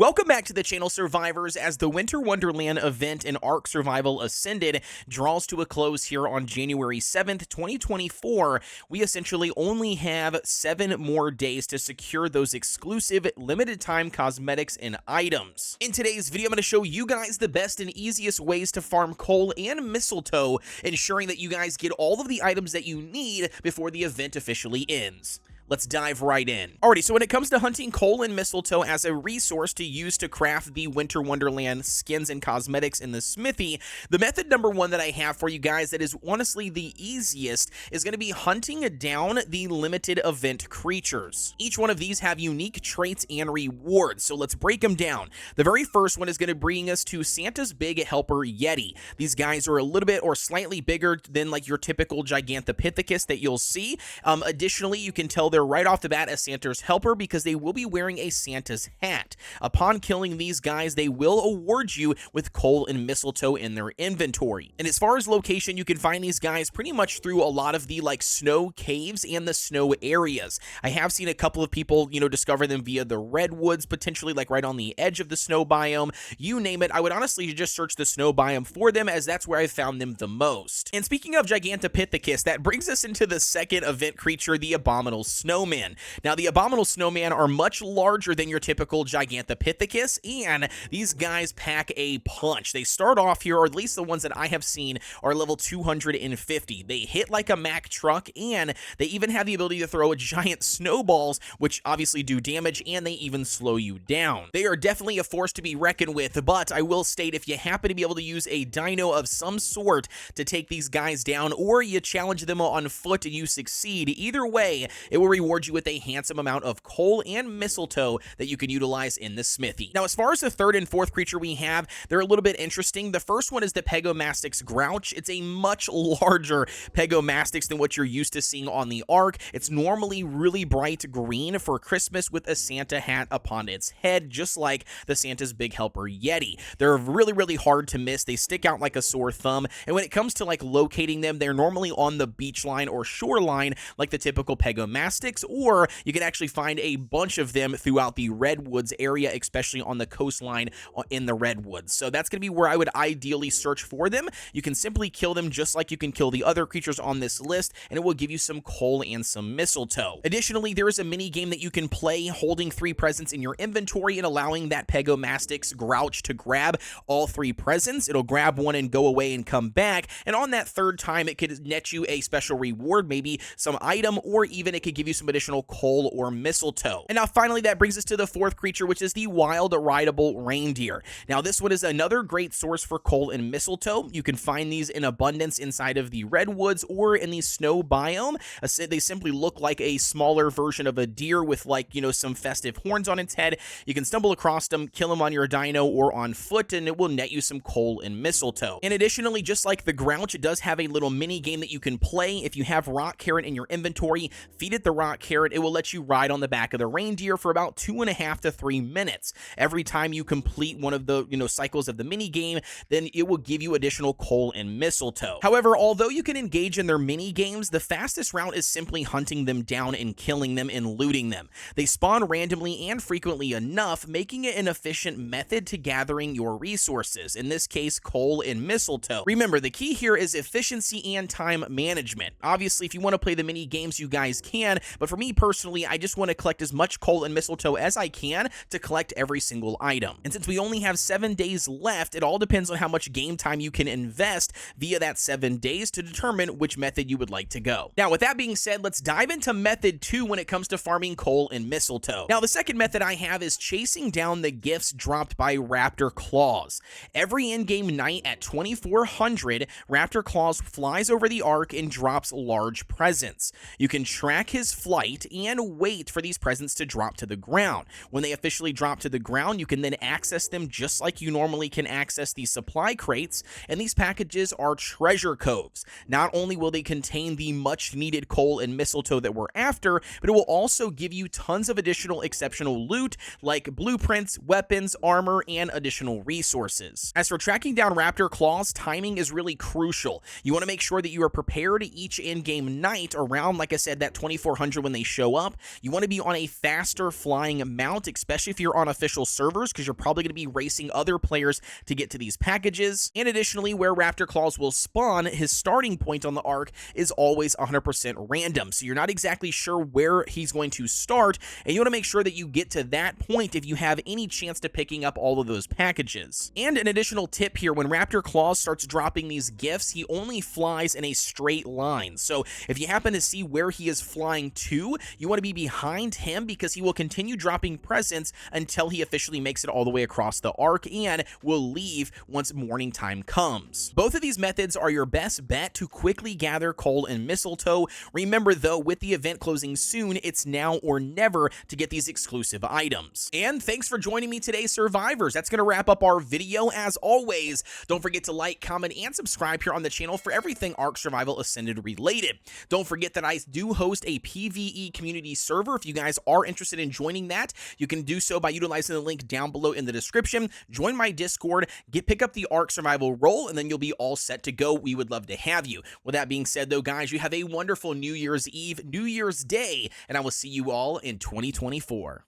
Welcome back to the channel, survivors. As the Winter Wonderland Event in Ark Survival Ascended draws to a close here on January 7th, 2024, we essentially only have 7 more days to secure those exclusive limited time cosmetics and items. In today's video, I'm going to show you guys the best and easiest ways to farm coal and mistletoe, ensuring that you guys get all of the items that you need before the event officially ends. Let's dive right in. Alrighty, so when it comes to hunting coal and mistletoe as a resource to use to craft the Winter Wonderland skins and cosmetics in the smithy, the method number 1 that I have for you guys that is honestly the easiest is going to be hunting down the limited event creatures. Each one of these have unique traits and rewards, so let's break them down. The very first one is going to bring us to Santa's big helper Yeti. These guys are a little bit or slightly bigger than like your typical Gigantopithecus that you'll see. Additionally, you can tell they're right off the bat as Santa's helper because they will be wearing a Santa's hat. Upon killing these guys, they will award you with coal and mistletoe in their inventory. And as far as location, you can find these guys pretty much through a lot of the snow caves and the snow areas. I have seen a couple of people, discover them via the redwoods, potentially right on the edge of the snow biome. You name it. I would honestly just search the snow biome for them, as that's where I found them the most. And speaking of Gigantopithecus, that brings us into the second event creature, the Abominable Snowman. Now, the Abominable Snowman are much larger than your typical Gigantopithecus, and these guys pack a punch. They start off here, or at least the ones that I have seen, are level 250. They hit like a Mack truck, and they even have the ability to throw giant snowballs, which obviously do damage, and they even slow you down. They are definitely a force to be reckoned with, but I will state, if you happen to be able to use a dino of some sort to take these guys down, or you challenge them on foot and you succeed, either way, it will reward you with a handsome amount of coal and mistletoe that you can utilize in the smithy. Now, as far as the third and fourth creature we have, they're a little bit interesting. The first one is the PGO Mastic Grouch. It's a much larger PGO Mastic than what you're used to seeing on the Ark. It's normally really bright green for Christmas with a Santa hat upon its head, just like the Santa's big helper Yeti. They're really, really hard to miss. They stick out like a sore thumb, and when it comes to locating them, they're normally on the beach line or shoreline like the typical PGO Mastics, or you can actually find a bunch of them throughout the redwoods area, especially on the coastline in the redwoods. So that's going to be where I would ideally search for them. You can simply kill them just like you can kill the other creatures on this list, and it will give you some coal and some mistletoe. Additionally, there is a mini game that you can play holding 3 presents in your inventory and allowing that PGO Mastic Grouch to grab all 3 presents. It'll grab one and go away and come back, and on that third time, it could net you a special reward, maybe some item, or even it could give you some additional coal or mistletoe. And now finally, that brings us to the fourth creature, which is the Wild Rideable Reindeer. Now, this one is another great source for coal and mistletoe. You can find these in abundance inside of the redwoods or in the snow biome. They simply look like a smaller version of a deer with some festive horns on its head. You can stumble across them, kill them on your dino or on foot, and it will net you some coal and mistletoe. And additionally, just like the Grouch, it does have a little mini game that you can play. If you have rock carrot in your inventory, feed it the rock carrot. It will let you ride on the back of the reindeer for about 2.5 to 3 minutes. Every time you complete one of the cycles of the mini game, then it will give you additional coal and mistletoe. However, although you can engage in their mini games, the fastest route is simply hunting them down and killing them and looting them. They spawn randomly and frequently enough, making it an efficient method to gathering your resources, in this case coal and mistletoe. Remember, the key here is efficiency and time management. Obviously, if you want to play the mini games, you guys can, but for me personally, I just want to collect as much coal and mistletoe as I can to collect every single item. And since we only have 7 days left, it all depends on how much game time you can invest via that 7 days to determine which method you would like to go. Now, with that being said, let's dive into method 2 when it comes to farming coal and mistletoe. Now, the second method I have is chasing down the gifts dropped by Raptor Claus. Every in-game night at 2400, Raptor Claus flies over the Ark and drops large presents. You can track his flight and wait for these presents to drop to the ground. When they officially drop to the ground, you can then access them just like you normally can access these supply crates, and these packages are treasure coves. Not only will they contain the much needed coal and mistletoe that we're after, but it will also give you tons of additional exceptional loot like blueprints, weapons, armor, and additional resources. As for tracking down Raptor Claws, timing is really crucial. You want to make sure that you are prepared each in-game night around, like I said, that 2400 100 when they show up. You want to be on a faster flying mount, especially if you're on official servers, because you're probably going to be racing other players to get to these packages. And additionally, where Raptor Claws will spawn, his starting point on the Ark is always 100% random, so you're not exactly sure where he's going to start, and you want to make sure that you get to that point if you have any chance to picking up all of those packages. And an additional tip here, when Raptor Claus starts dropping these gifts, he only flies in a straight line. So if you happen to see where he is flying to, you want to be behind him, because he will continue dropping presents until he officially makes it all the way across the Ark and will leave once morning time comes. Both of these methods are your best bet to quickly gather coal and mistletoe. Remember though, with the event closing soon, it's now or never to get these exclusive items. And thanks for joining me today, survivors. That's going to wrap up our video. As always, don't forget to like, comment, and subscribe here on the channel for everything Ark Survival Ascended related. Don't forget that I do host a PvE community server. If you guys are interested in joining that, you can do so by utilizing the link down below in the description. Join my Discord, pick up the Ark Survival role, and then you'll be all set to go. We would love to have you. With that being said though, guys, you have a wonderful New Year's Eve, New Year's Day, and I will see you all in 2024.